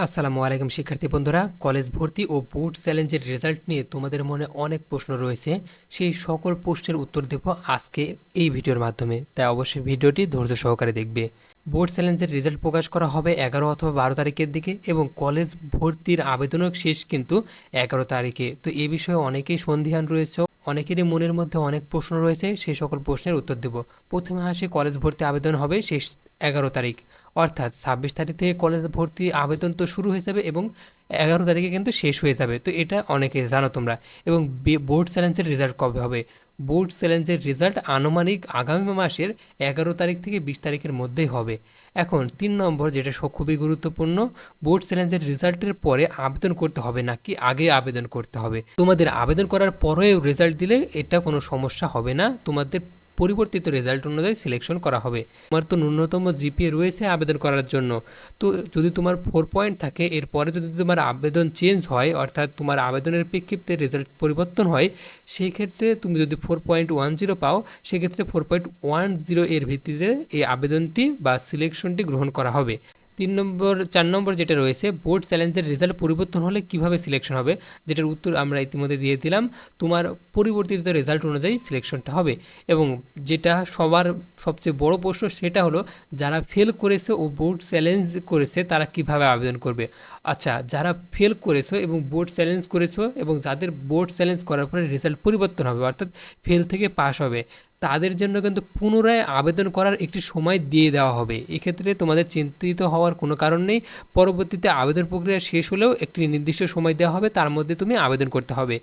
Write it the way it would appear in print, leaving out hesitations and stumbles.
আসসালামু আলাইকুম শিক্ষার্থী বন্ধুরা, কলেজ ভর্তি ও বোর্ড চ্যালেঞ্জের রেজাল্ট নিয়ে তোমাদের মনে অনেক প্রশ্ন রয়েছে। সেই সকল প্রশ্নের উত্তর দেব আজকে এই ভিডিওর মাধ্যমে, তাই অবশ্যই ভিডিওটি ধৈর্য সহকারে দেখবে। বোর্ড চ্যালেঞ্জের রেজাল্ট প্রকাশ করা হবে 11 অথবা 12 তারিখের দিকে এবং কলেজ ভর্তির আবেদনও শেষ কিন্তু 11 তারিখে। তো এ বিষয়ে অনেকেই সন্দিহান রয়েছে, অনেকেরই মনের মধ্যে অনেক প্রশ্ন রয়েছে, সেই সকল প্রশ্নের উত্তর দেব। প্রথমে আসে কলেজ ভর্তি আবেদন হবে শেষ 11 তারিখ, অর্থাৎ 26 তারিখ থেকে কলেজ ভর্তি আবেদন তো শুরু হয়ে যাবে এবং 11 তারিখে কিন্তু শেষ হয়ে যাবে। তো এটা অনেকে জানো তোমরা। এবং বোর্ড চ্যালেঞ্জের রেজাল্ট কবে হবে? বোর্ড চ্যালেঞ্জের রেজাল্ট আনুমানিক আগামী মাসের 11 তারিখ থেকে 20 তারিখের মধ্যেই হবে। এখন 3 নম্বর, যেটা খুবই গুরুত্বপূর্ণ, বোর্ড চ্যালেঞ্জের রেজাল্টের পরে আবেদন করতে হবে নাকি আগে আবেদন করতে হবে? তোমাদের আবেদন করার পরেও রেজাল্ট দিলে এটা কোনো সমস্যা হবে না, তোমাদের পরিবর্তিত রেজাল্ট অনুযায়ী সিলেকশন করা হবে। তোমার তো ন্যূনতম জিপিএ রয়েছে আবেদন করার জন্য। তো যদি তোমার 4 পয়েন্ট থাকে, এরপরে যদি তোমার আবেদন চেঞ্জ হয়, অর্থাৎ তোমার আবেদনের প্রেক্ষিতে রেজাল্ট পরিবর্তন হয়, সেই ক্ষেত্রে তুমি যদি 4.10 পাও, সেক্ষেত্রে 4.10 এর ভিত্তিতে এই আবেদনটি বা সিলেকশনটি গ্রহণ করা হবে। 4 নম্বর যেটা রয়েছে, বোর্ড চ্যালেঞ্জের রেজাল্ট পরিবর্তন হলে কিভাবে সিলেকশন হবে, যেটার উত্তর আমরা ইতিমধ্যে দিয়ে দিলাম। তোমার পরিবর্তিত রেজাল্ট অনুযায়ী সিলেকশনটা হবে। এবং যেটা সবার সবচেয়ে বড় প্রশ্ন, সেটা হলো যারা ফেল করেছে ও বোর্ড চ্যালেঞ্জ করেছে তারা কিভাবে আবেদন করবে। আচ্ছা, যারা ফেল করেছো এবং বোর্ড চ্যালেঞ্জ করেছো এবং যাদের বোর্ড চ্যালেঞ্জ করার পরে রেজাল্ট পরিবর্তন হবে, অর্থাৎ ফেল থেকে পাস হবে, তাদের জন্য কিন্তু পুনরায় আবেদন করার একটি সময় দিয়ে দেওয়া হবে। এক্ষেত্রে তোমাদের চিন্তিত হওয়ার কোনো কারণ নেই। পরবর্তীতে আবেদন প্রক্রিয়া শেষ হলেও একটি নির্দিষ্ট সময় দেওয়া হবে, তার মধ্যে তুমি আবেদন করতে হবে।